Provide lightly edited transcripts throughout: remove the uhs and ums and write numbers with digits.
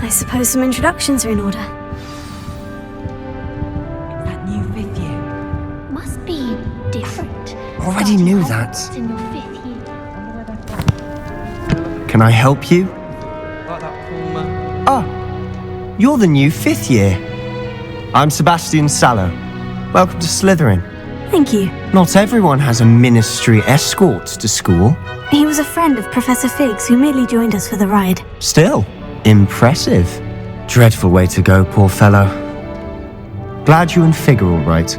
I suppose some introductions are in order. That new 5th year. Must be different. Already knew that. In your 5th year. Can I help you? Like that cool man. Ah, you're the new 5th year. I'm Sebastian Sallow. Welcome to Slytherin. Thank you. Not everyone has a ministry escort to school. He was a friend of Professor Fig's who merely joined us for the ride. Still, impressive. Dreadful way to go, poor fellow. Glad you and Fig are all right.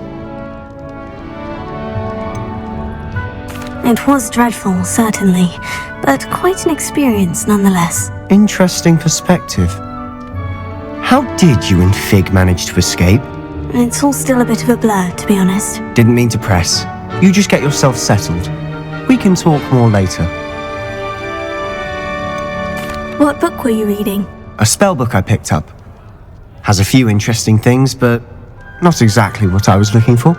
It was dreadful, certainly, but quite an experience nonetheless. Interesting perspective. How did you and Fig manage to escape? It's all still a bit of a blur, to be honest. Didn't mean to press. You just get yourself settled. We can talk more later. What book were you reading? A spell book I picked up. Has a few interesting things, but not exactly what I was looking for.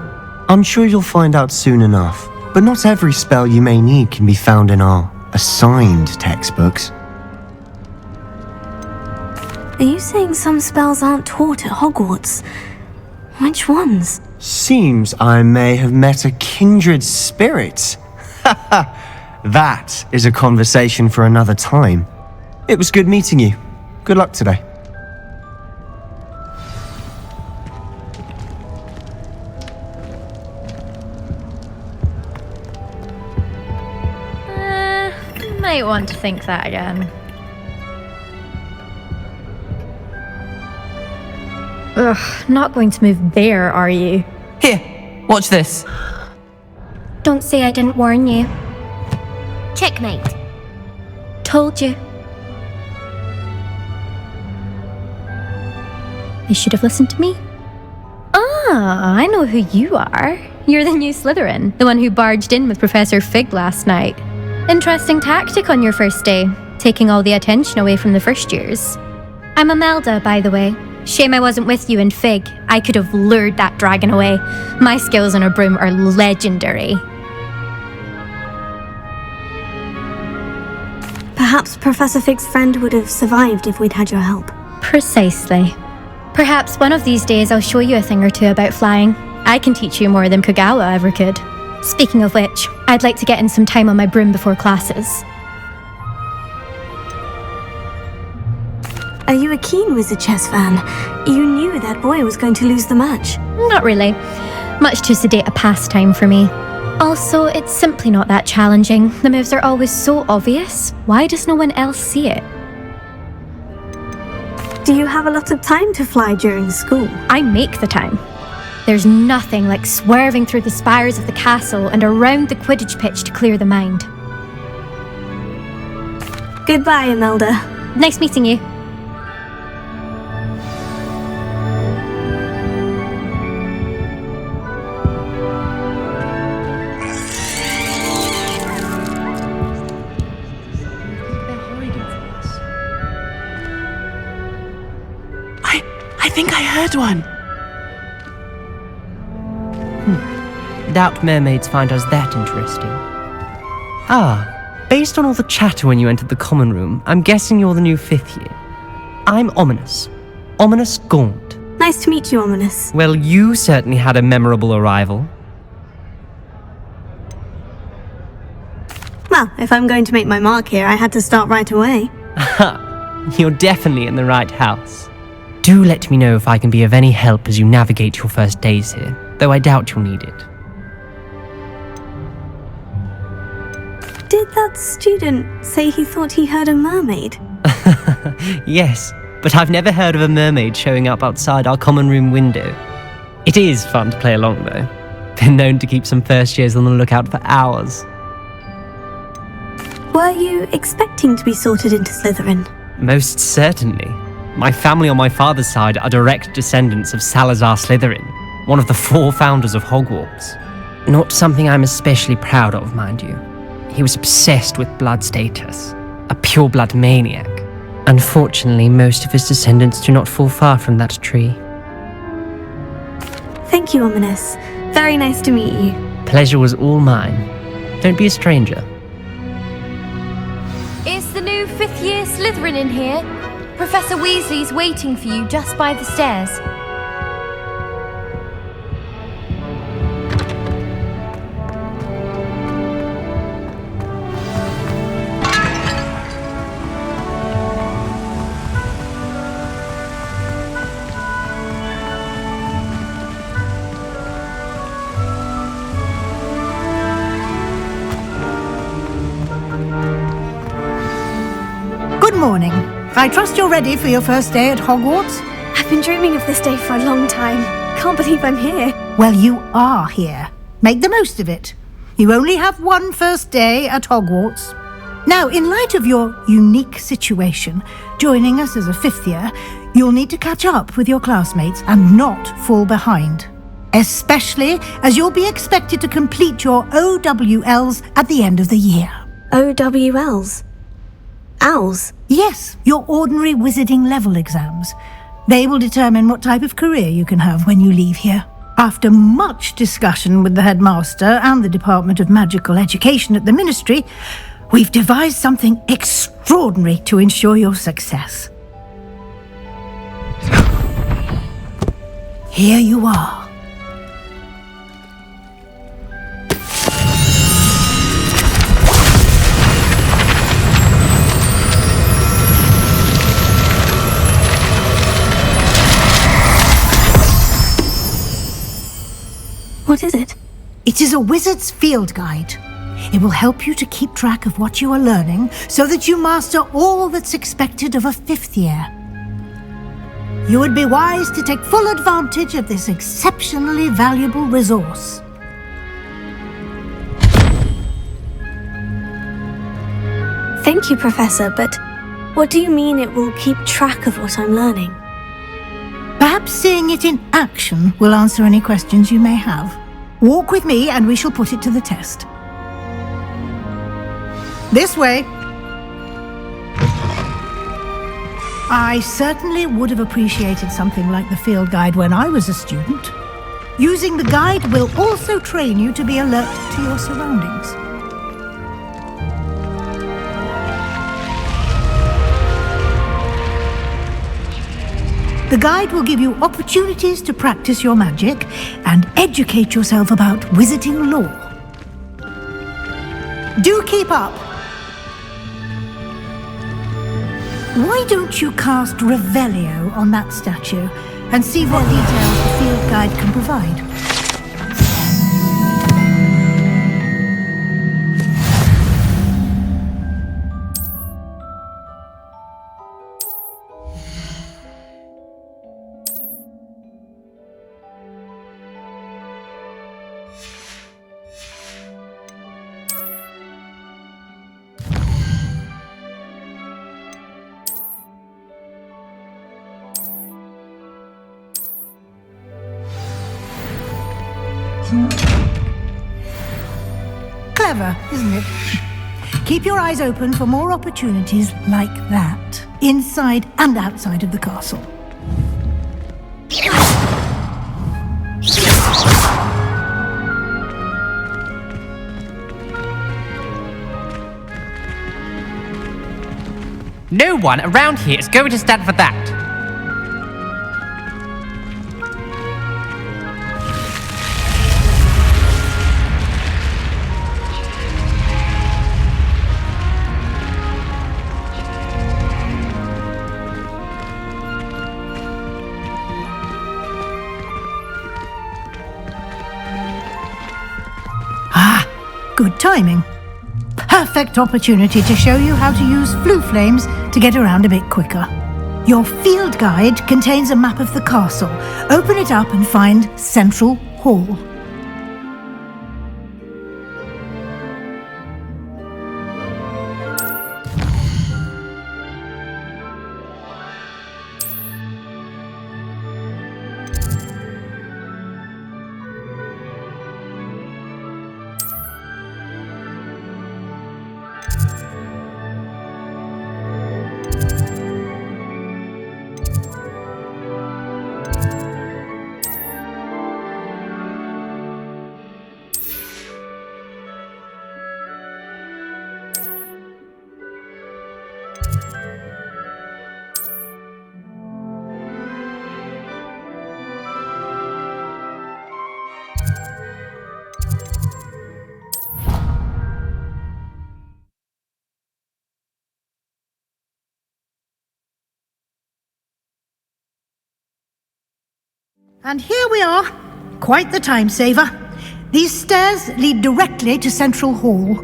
I'm sure you'll find out soon enough. But not every spell you may need can be found in our assigned textbooks. Are you saying some spells aren't taught at Hogwarts? Which ones? Seems I may have met a kindred spirit. That is a conversation for another time. It was good meeting you. Good luck today. Might want to think that again. Ugh, not going to move there, are you? Here, watch this. Don't say I didn't warn you. Checkmate. Told you. You should have listened to me. Ah, I know who you are. You're the new Slytherin, the one who barged in with Professor Fig last night. Interesting tactic on your first day, taking all the attention away from the first years. I'm Imelda, by the way. Shame I wasn't with you and Fig. I could have lured that dragon away. My skills on a broom are legendary. Perhaps Professor Fig's friend would have survived if we'd had your help. Precisely. Perhaps one of these days I'll show you a thing or two about flying. I can teach you more than Kogawa ever could. Speaking of which, I'd like to get in some time on my broom before classes. Are you a keen Wizard chess fan? You knew that boy was going to lose the match. Not really. Much too sedate a pastime for me. Also, it's simply not that challenging. The moves are always so obvious. Why does no one else see it? Do you have a lot of time to fly during school? I make the time. There's nothing like swerving through the spires of the castle and around the Quidditch pitch to clear the mind. Goodbye, Imelda. Nice meeting you. I think I heard one. Doubt mermaids find us that interesting. Ah, based on all the chatter when you entered the common room, I'm guessing you're the new 5th year. I'm Ominous. Ominous Gaunt. Nice to meet you, Ominous. Well, you certainly had a memorable arrival. Well, if I'm going to make my mark here, I had to start right away. You're definitely in the right house. Do let me know if I can be of any help as you navigate your first days here, though I doubt you'll need it. Did that student say he thought he heard a mermaid? Yes, but I've never heard of a mermaid showing up outside our common room window. It is fun to play along, though. Been known to keep some first years on the lookout for hours. Were you expecting to be sorted into Slytherin? Most certainly. My family on my father's side are direct descendants of Salazar Slytherin, one of the 4 founders of Hogwarts. Not something I'm especially proud of, mind you. He was obsessed with blood status, a pure-blood maniac. Unfortunately, most of his descendants do not fall far from that tree. Thank you, Ominous. Very nice to meet you. Pleasure was all mine. Don't be a stranger. Is the new 5th year Slytherin in here? Professor Weasley's waiting for you just by the stairs. Good morning. I trust you're ready for your first day at Hogwarts? I've been dreaming of this day for a long time. Can't believe I'm here. Well, you are here. Make the most of it. You only have one first day at Hogwarts. Now, in light of your unique situation, joining us as a fifth year, you'll need to catch up with your classmates and not fall behind. Especially as you'll be expected to complete your OWLs at the end of the year. OWLs? Owls? Yes, your ordinary wizarding level exams. They will determine what type of career you can have when you leave here. After much discussion with the headmaster and the Department of Magical Education at the Ministry, we've devised something extraordinary to ensure your success. Here you are. What is it? It is a wizard's field guide. It will help you to keep track of what you are learning so that you master all that's expected of a fifth year. You would be wise to take full advantage of this exceptionally valuable resource. Thank you, Professor, but what do you mean it will keep track of what I'm learning? Perhaps seeing it in action will answer any questions you may have. Walk with me and we shall put it to the test. This way. I certainly would have appreciated something like the field guide when I was a student. Using the guide will also train you to be alert to your surroundings. The guide will give you opportunities to practice your magic and educate yourself about wizarding lore. Do keep up! Why don't you cast Revelio on that statue and see what details the field guide can provide? Clever, isn't it? Keep your eyes open for more opportunities like that, inside and outside of the castle. No one around here is going to stand for that. Good timing. Perfect opportunity to show you how to use flue flames to get around a bit quicker. Your field guide contains a map of the castle. Open it up and find Central Hall. And here we are. Quite the time saver. These stairs lead directly to Central Hall.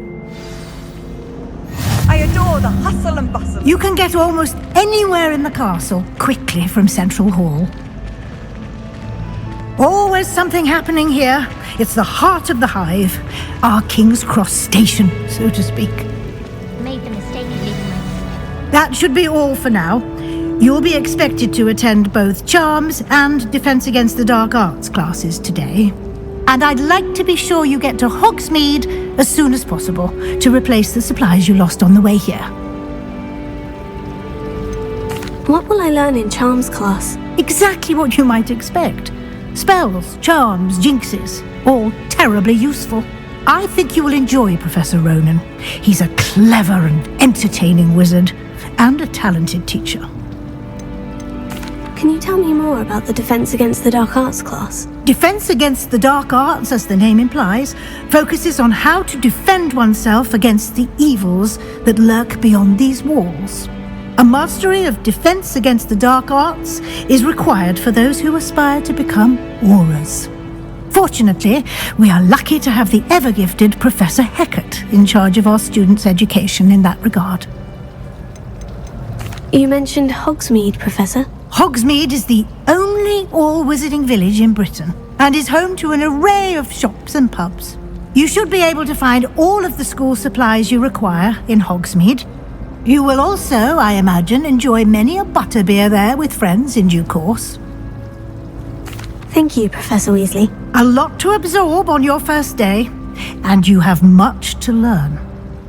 I adore the hustle and bustle. You can get almost anywhere in the castle quickly from Central Hall. Always something happening here. It's the heart of the hive. Our King's Cross station, so to speak. Made the mistake of leaving my... That should be all for now. You'll be expected to attend both Charms and Defense Against the Dark Arts classes today. And I'd like to be sure you get to Hogsmeade as soon as possible to replace the supplies you lost on the way here. What will I learn in Charms class? Exactly what you might expect. Spells, charms, jinxes, all terribly useful. I think you will enjoy Professor Ronan. He's a clever and entertaining wizard, and a talented teacher. Can you tell me more about the Defense Against the Dark Arts class? Defense Against the Dark Arts, as the name implies, focuses on how to defend oneself against the evils that lurk beyond these walls. A mastery of Defense Against the Dark Arts is required for those who aspire to become Aurors. Fortunately, we are lucky to have the ever-gifted Professor Hecat in charge of our students' education in that regard. You mentioned Hogsmeade, Professor. Hogsmeade is the only all-wizarding village in Britain and is home to an array of shops and pubs. You should be able to find all of the school supplies you require in Hogsmeade. You will also, I imagine, enjoy many a butterbeer there with friends in due course. Thank you, Professor Weasley. A lot to absorb on your first day, and you have much to learn.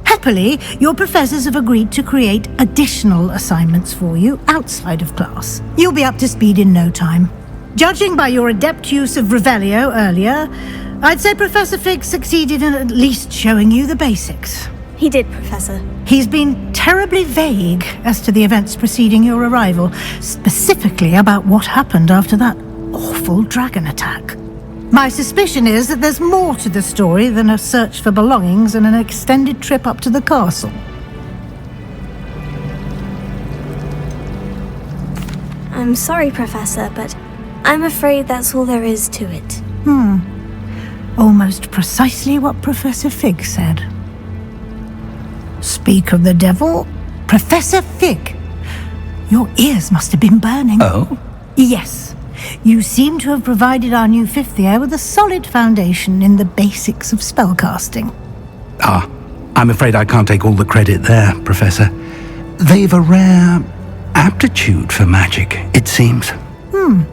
Happily, your professors have agreed to create additional assignments for you outside of class. You'll be up to speed in no time. Judging by your adept use of Revelio earlier, I'd say Professor Fig succeeded in at least showing you the basics. He did, Professor. He's been terribly vague as to the events preceding your arrival, specifically about what happened after that awful dragon attack. My suspicion is that there's more to the story than a search for belongings and an extended trip up to the castle. I'm sorry, Professor, but I'm afraid that's all there is to it. Almost precisely what Professor Fig said. Speak of the devil, Professor Fig. Your ears must have been burning. Oh? Yes. You seem to have provided our new fifth year with a solid foundation in the basics of spellcasting. I'm afraid I can't take all the credit there, Professor. They've a rare aptitude for magic, it seems. Well,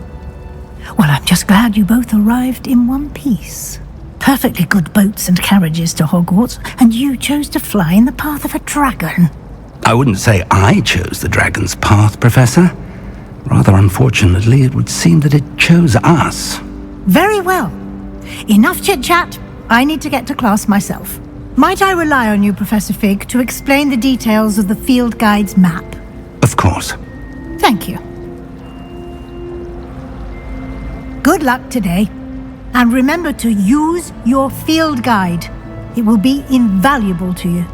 I'm just glad you both arrived in one piece. Perfectly good boats and carriages to Hogwarts, and you chose to fly in the path of a dragon. I wouldn't say I chose the dragon's path, Professor. Rather unfortunately, it would seem that it chose us. Very well. Enough chit-chat. I need to get to class myself. Might I rely on you, Professor Fig, to explain the details of the field guide's map? Of course. Thank you. Good luck today. And remember to use your field guide. It will be invaluable to you.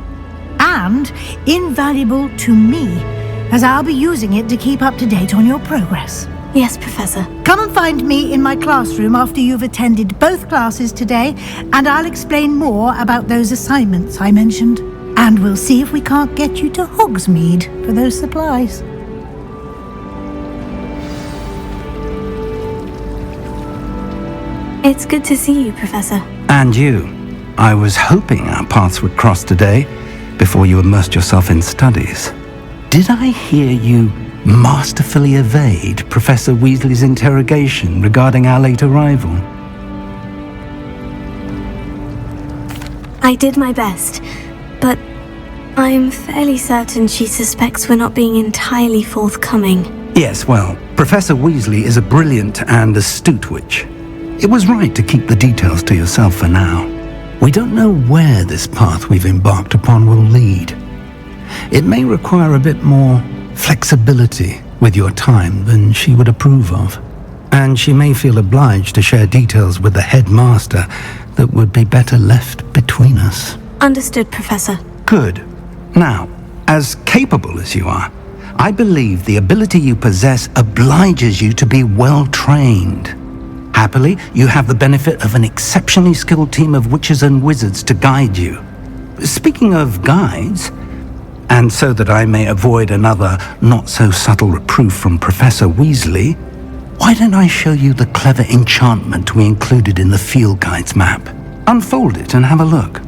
And invaluable to me, as I'll be using it to keep up to date on your progress. Yes, Professor. Come and find me in my classroom after you've attended both classes today, and I'll explain more about those assignments I mentioned. And we'll see if we can't get you to Hogsmeade for those supplies. It's good to see you, Professor. And you. I was hoping our paths would cross today, before you immersed yourself in studies. Did I hear you masterfully evade Professor Weasley's interrogation regarding our late arrival? I did my best, but I'm fairly certain she suspects we're not being entirely forthcoming. Yes, well, Professor Weasley is a brilliant and astute witch. It was right to keep the details to yourself for now. We don't know where this path we've embarked upon will lead. It may require a bit more flexibility with your time than she would approve of. And she may feel obliged to share details with the headmaster that would be better left between us. Understood, Professor. Good. Now, as capable as you are, I believe the ability you possess obliges you to be well trained. Happily, you have the benefit of an exceptionally skilled team of witches and wizards to guide you. Speaking of guides, and so that I may avoid another not-so-subtle reproof from Professor Weasley, why don't I show you the clever enchantment we included in the field guide's map? Unfold it and have a look.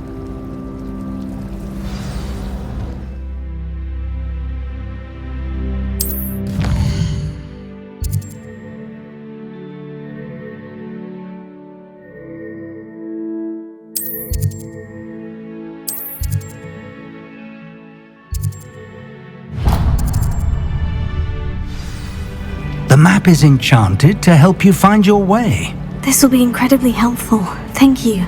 The map is enchanted to help you find your way. This will be incredibly helpful. Thank you.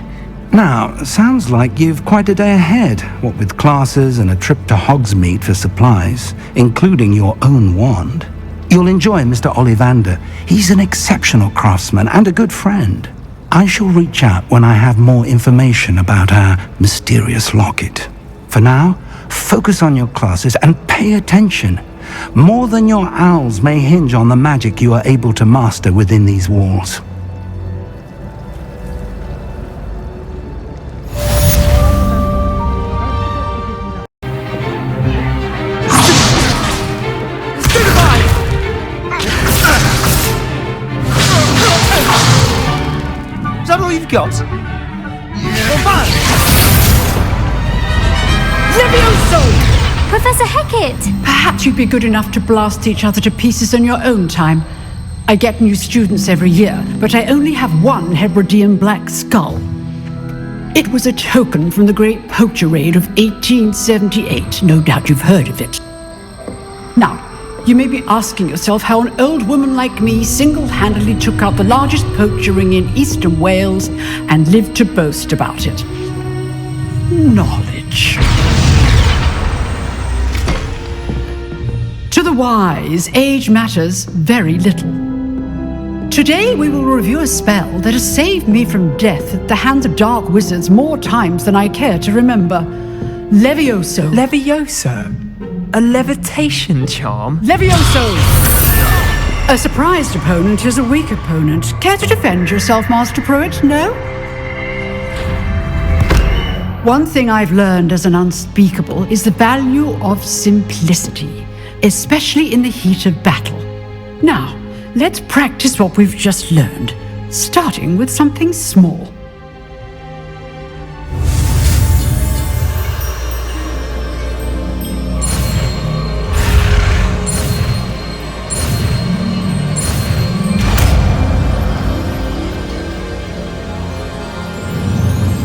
Now, sounds like you've quite a day ahead, what with classes and a trip to Hogsmeade for supplies, including your own wand. You'll enjoy Mr. Ollivander. He's an exceptional craftsman and a good friend. I shall reach out when I have more information about our mysterious locket. For now, focus on your classes and pay attention. More than your owls may hinge on the magic you are able to master within these walls. Is that all you've got? Levioso! Professor Hecat! Perhaps you'd be good enough to blast each other to pieces in your own time. I get new students every year, but I only have one Hebridean black skull. It was a token from the Great Poacher Raid of 1878. No doubt you've heard of it. Now, you may be asking yourself how an old woman like me single-handedly took out the largest poacher ring in eastern Wales and lived to boast about it. Knowledge. To the wise, age matters very little. Today we will review a spell that has saved me from death at the hands of dark wizards more times than I care to remember. Levioso. Levioso? A levitation charm? Levioso! A surprised opponent is a weak opponent. Care to defend yourself, Master Pruitt? No? One thing I've learned as an unspeakable is the value of simplicity, especially in the heat of battle. Now, let's practice what we've just learned, starting with something small.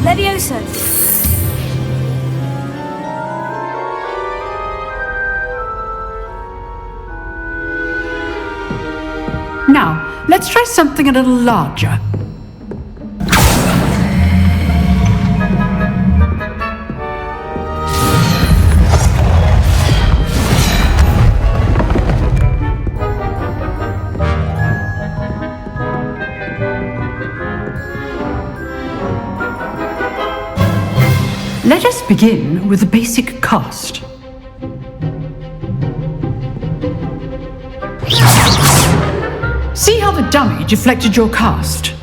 Levioso! Now, let's try something a little larger. Let us begin with the basic cast. See how the dummy deflected your cast?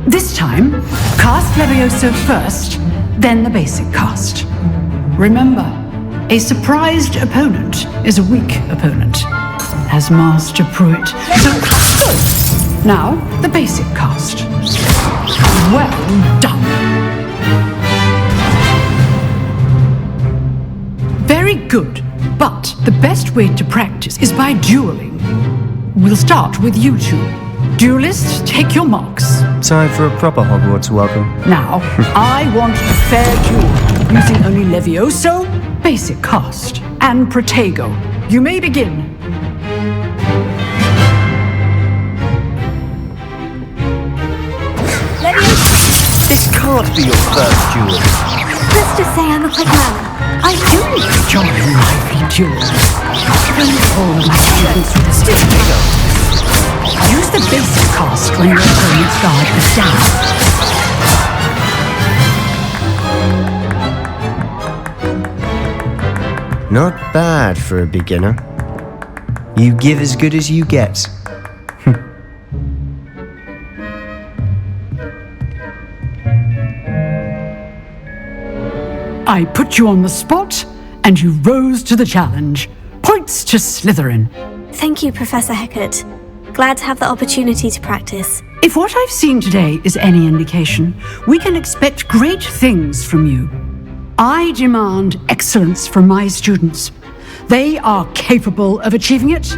This time, cast Levioso first, then the basic cast. Remember, a surprised opponent is a weak opponent, as Master Pruitt. So good! Now, the basic cast. Well done! Very good, but the best way to practice is by dueling. We'll start with you two. Duelists, take your marks. Time for a proper Hogwarts welcome. Now, I want a fair duel, using only Levioso, basic cast, and Protego. You may begin. Levioso! This can't be your first duel. Let's just say I'm a quick learner. I do Join lively duels. Control my students with the stick. Use the basic cast when your opponent's guard is down. Not bad for a beginner. You give as good as you get. I put you on the spot, and you rose to the challenge. Points to Slytherin. Thank you, Professor Hecat. Glad to have the opportunity to practice. If what I've seen today is any indication, we can expect great things from you. I demand excellence from my students. They are capable of achieving it,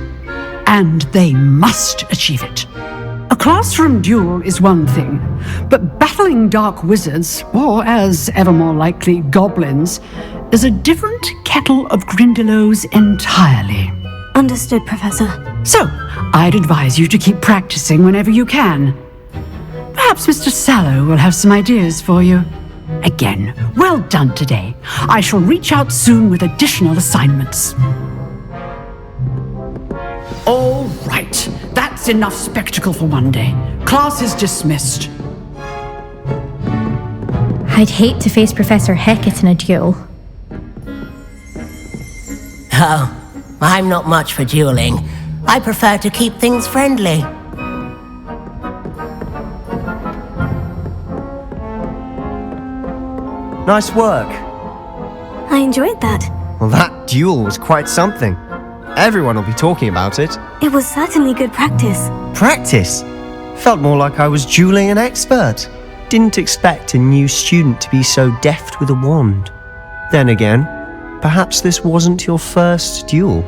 and they must achieve it. A classroom duel is one thing, but battling dark wizards, or as ever more likely, goblins, is a different kettle of Grindylows entirely. Understood, Professor. So, I'd advise you to keep practicing whenever you can. Perhaps Mr. Sallow will have some ideas for you. Again, well done today. I shall reach out soon with additional assignments. All right, that's enough spectacle for one day. Class is dismissed. I'd hate to face Professor Hecat in a duel. Oh, I'm not much for dueling. I prefer to keep things friendly. Nice work. I enjoyed that. Well, that duel was quite something. Everyone will be talking about it. It was certainly good practice. Practice? Felt more like I was dueling an expert. Didn't expect a new student to be so deft with a wand. Then again, perhaps this wasn't your first duel.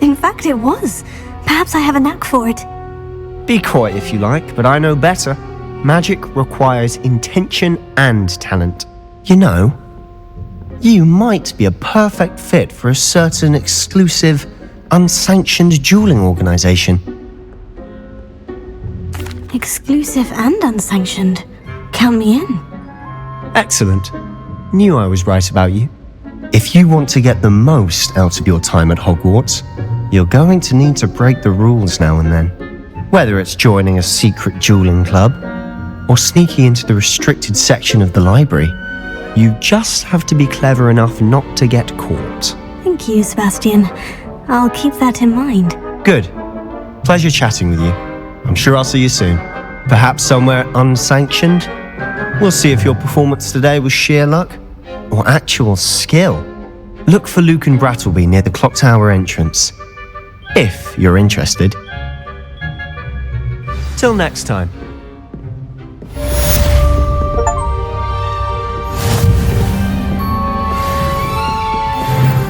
In fact, it was. Perhaps I have a knack for it. Be coy if you like, but I know better. Magic requires intention and talent. You know, you might be a perfect fit for a certain exclusive, unsanctioned dueling organization. Exclusive and unsanctioned. Count me in. Excellent. Knew I was right about you. If you want to get the most out of your time at Hogwarts, you're going to need to break the rules now and then. Whether it's joining a secret dueling club or sneaking into the restricted section of the library, you just have to be clever enough not to get caught. Thank you, Sebastian. I'll keep that in mind. Good. Pleasure chatting with you. I'm sure I'll see you soon. Perhaps somewhere unsanctioned? We'll see if your performance today was sheer luck or actual skill. Look for Luke and Brattleby near the clock tower entrance, if you're interested. Till next time.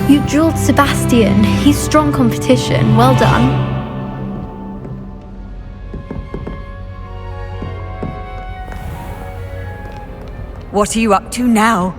You drilled Sebastian. He's strong competition. Well done. What are you up to now?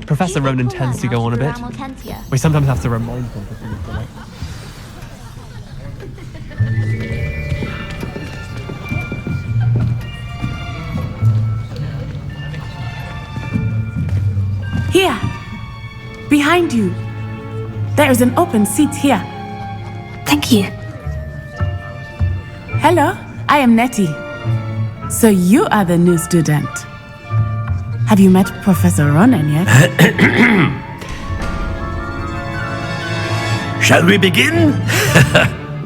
Professor Ronan tends to go on a bit. We sometimes have to remind him to things like... Here! Behind you! There is an open seat here. Thank you. Hello, I am Nettie. So you are the new student. Have you met Professor Ronan yet? Shall we begin?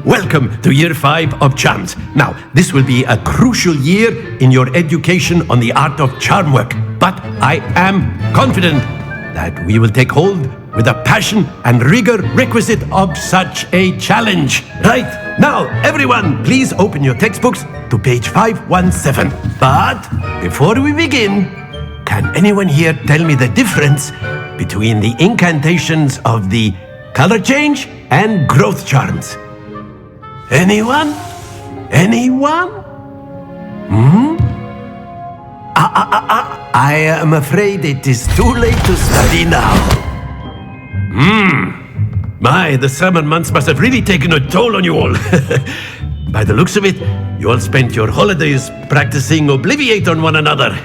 Welcome to Year 5 of Charms. Now, this will be a crucial year in your education on the art of charm work, but I am confident that we will take hold with the passion and rigor requisite of such a challenge. Right, now, everyone, please open your textbooks to page 517. But before we begin, can anyone here tell me the difference between the incantations of the color change and growth charms. Anyone? Anyone? I am afraid it is too late to study now. My, the summer months must have really taken a toll on you all. By the looks of it, you all spent your holidays practicing Obliviate on one another.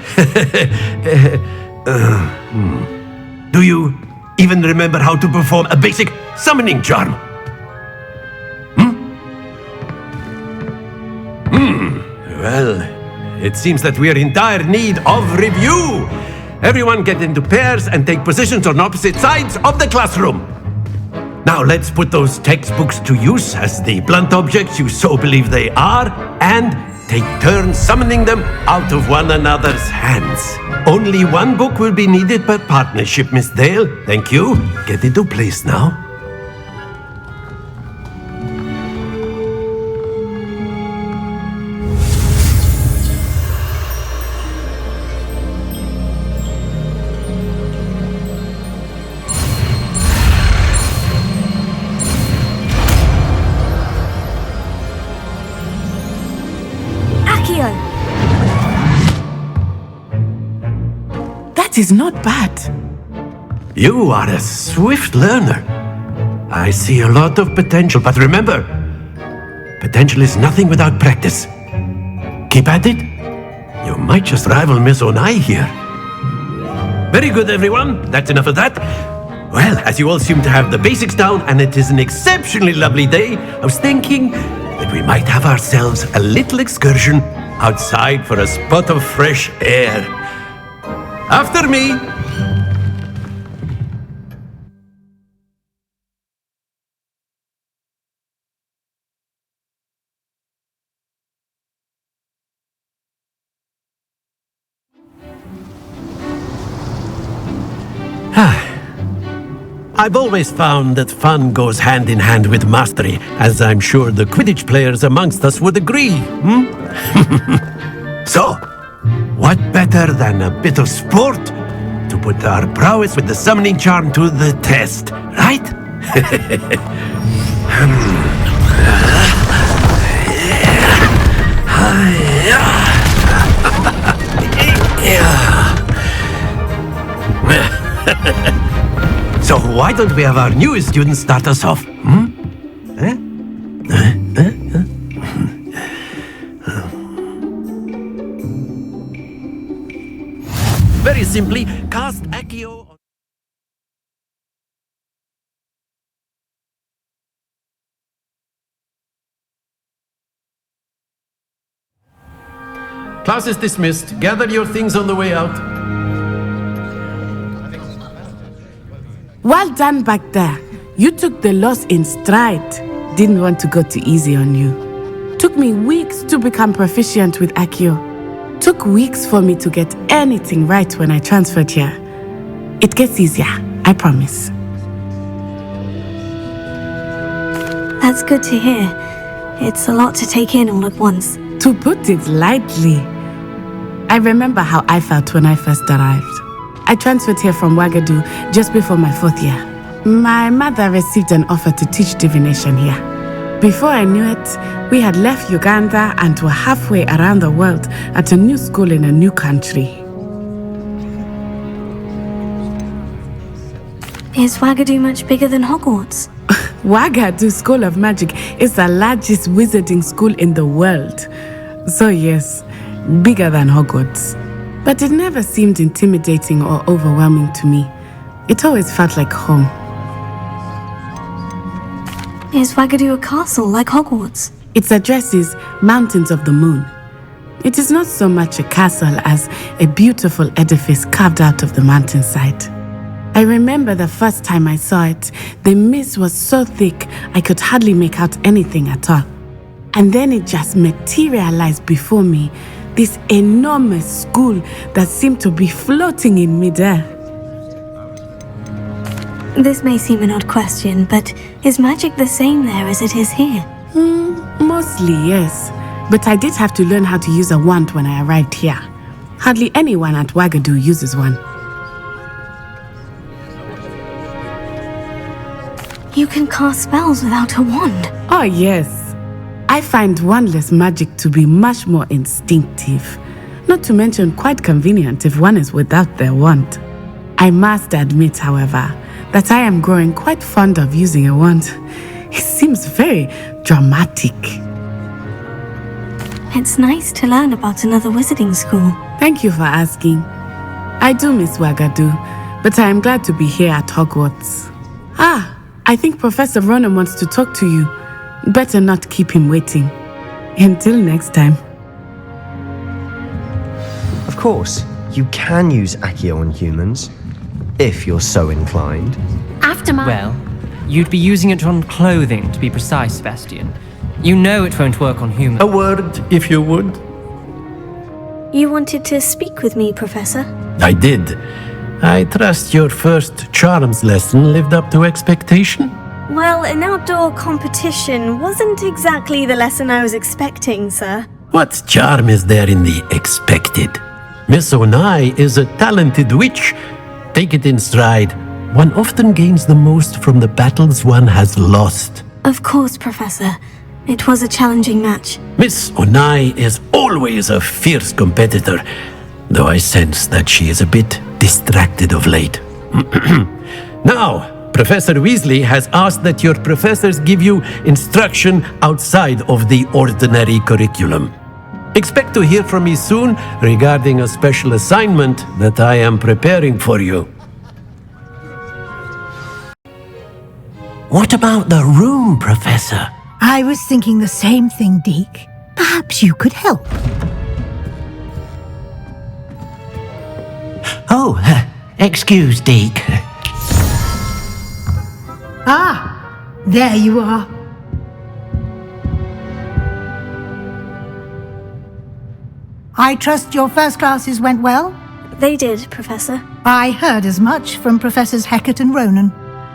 Do you even remember how to perform a basic summoning charm? Well, it seems that we are in dire need of review. Everyone get into pairs and take positions on opposite sides of the classroom. Now let's put those textbooks to use as the blunt objects you so believe they are, and take turns summoning them out of one another's hands. Only one book will be needed per partnership, Miss Dale. Thank you. Get into place now. That is not bad. You are a swift learner. I see a lot of potential, but remember, potential is nothing without practice. Keep at it. You might just rival Miss Onai here. Very good, everyone. That's enough of that. Well, as you all seem to have the basics down, and it is an exceptionally lovely day, I was thinking that we might have ourselves a little excursion outside for a spot of fresh air. After me. I've always found that fun goes hand in hand with mastery, as I'm sure the Quidditch players amongst us would agree. So, what better than a bit of sport to put our prowess with the summoning charm to the test, right? So why don't we have our newest student start us off? Very simply, cast Accio on... Class is dismissed. Gather your things on the way out. Well done back there. You took the loss in stride. Didn't want to go too easy on you. Took me weeks to become proficient with Accio. Took weeks for me to get anything right when I transferred here. It gets easier, I promise. That's good to hear. It's a lot to take in all at once. To put it lightly. I remember how I felt when I first arrived. I transferred here from Wagadu just before my 4th year. My mother received an offer to teach divination here. Before I knew it, we had left Uganda and were halfway around the world at a new school in a new country. Is Wagadu much bigger than Hogwarts? Wagadu School of Magic is the largest wizarding school in the world. So yes, bigger than Hogwarts. But it never seemed intimidating or overwhelming to me. It always felt like home. Is Wagadu a castle like Hogwarts? Its address is Mountains of the Moon. It is not so much a castle as a beautiful edifice carved out of the mountainside. I remember the first time I saw it, the mist was so thick I could hardly make out anything at all. And then it just materialized before me, this enormous school that seemed to be floating in midair. This may seem an odd question, but is magic the same there as it is here? Mostly, yes. But I did have to learn how to use a wand when I arrived here. Hardly anyone at Wagadu uses one. You can cast spells without a wand. Oh, yes. I find wandless magic to be much more instinctive. Not to mention quite convenient if one is without their wand. I must admit, however, that I am growing quite fond of using a wand. It seems very dramatic. It's nice to learn about another wizarding school. Thank you for asking. I do miss Wagadu, but I am glad to be here at Hogwarts. I think Professor Ronan wants to talk to you. Better not keep him waiting. Until next time. Of course, you can use Accio on humans, if you're so inclined. After my... Well, you'd be using it on clothing, to be precise, Sebastian. You know it won't work on humans. A word, if you would. You wanted to speak with me, Professor? I did. I trust your first charms lesson lived up to expectation? Well, an outdoor competition wasn't exactly the lesson I was expecting, sir. What charm is there in the expected? Miss Onai is a talented witch. Take it in stride. One often gains the most from the battles one has lost. Of course, Professor. It was a challenging match. Miss Onai is always a fierce competitor, though I sense that she is a bit distracted of late. Now, Professor Weasley has asked that your professors give you instruction outside of the ordinary curriculum. Expect to hear from me soon regarding a special assignment that I am preparing for you. What about the room, Professor? I was thinking the same thing, Deke. Perhaps you could help. Oh, excuse, Deke. There you are. I trust your first classes went well? They did, Professor. I heard as much from Professors Hecat and Ronan.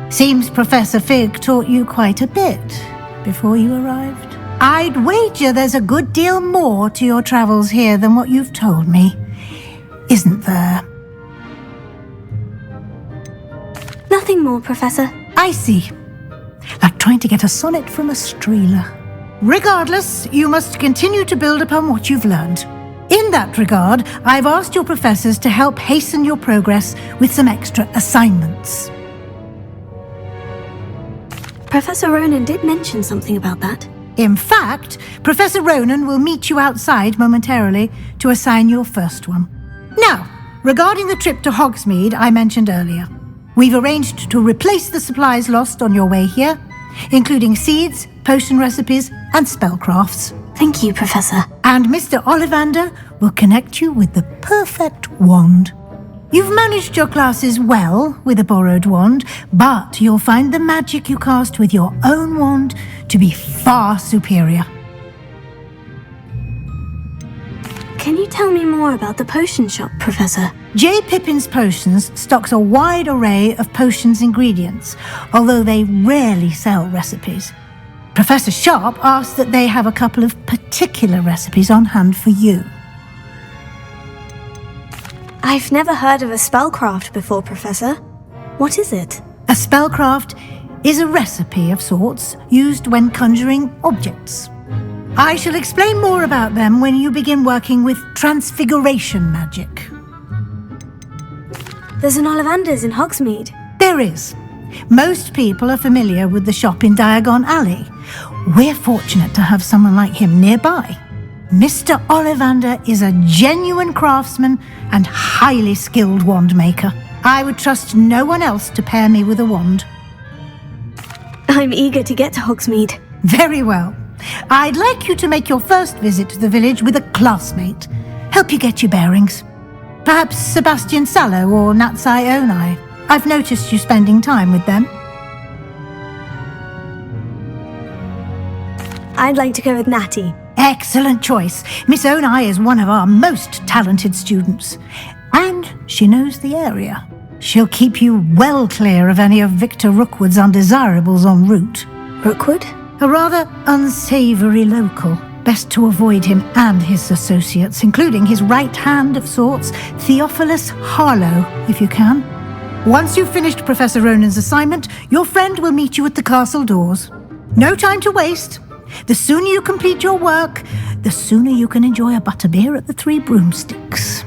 Seems Professor Fig taught you quite a bit before you arrived. I'd wager there's a good deal more to your travels here than what you've told me. Isn't there? Nothing more, Professor. I see. Like trying to get a sonnet from a streeler. Regardless, you must continue to build upon what you've learned. In that regard, I've asked your professors to help hasten your progress with some extra assignments. Professor Ronan did mention something about that. In fact, Professor Ronan will meet you outside momentarily to assign your first one. Now, regarding the trip to Hogsmeade I mentioned earlier, we've arranged to replace the supplies lost on your way here, including seeds, potion recipes, and spellcrafts. Thank you, Professor. And Mr. Ollivander will connect you with the perfect wand. You've managed your classes well with a borrowed wand, but you'll find the magic you cast with your own wand to be far superior. Can you tell me more about the potion shop, Professor? J. Pippin's Potions stocks a wide array of potions ingredients, although they rarely sell recipes. Professor Sharp asked that they have a couple of particular recipes on hand for you. I've never heard of a spellcraft before, Professor. What is it? A spellcraft is a recipe of sorts used when conjuring objects. I shall explain more about them when you begin working with transfiguration magic. There's an Ollivander's in Hogsmeade. There is. Most people are familiar with the shop in Diagon Alley. We're fortunate to have someone like him nearby. Mr. Ollivander is a genuine craftsman and highly skilled wand maker. I would trust no one else to pair me with a wand. I'm eager to get to Hogsmeade. Very well. I'd like you to make your first visit to the village with a classmate. Help you get your bearings. Perhaps Sebastian Sallow or Natsai Onai. I've noticed you spending time with them. I'd like to go with Natty. Excellent choice. Miss Onai is one of our most talented students. And she knows the area. She'll keep you well clear of any of Victor Rookwood's undesirables en route. Rookwood? A rather unsavoury local. Best to avoid him and his associates, including his right hand of sorts, Theophilus Harlow, if you can. Once you've finished Professor Ronan's assignment, your friend will meet you at the castle doors. No time to waste. The sooner you complete your work, the sooner you can enjoy a butterbeer at the Three Broomsticks.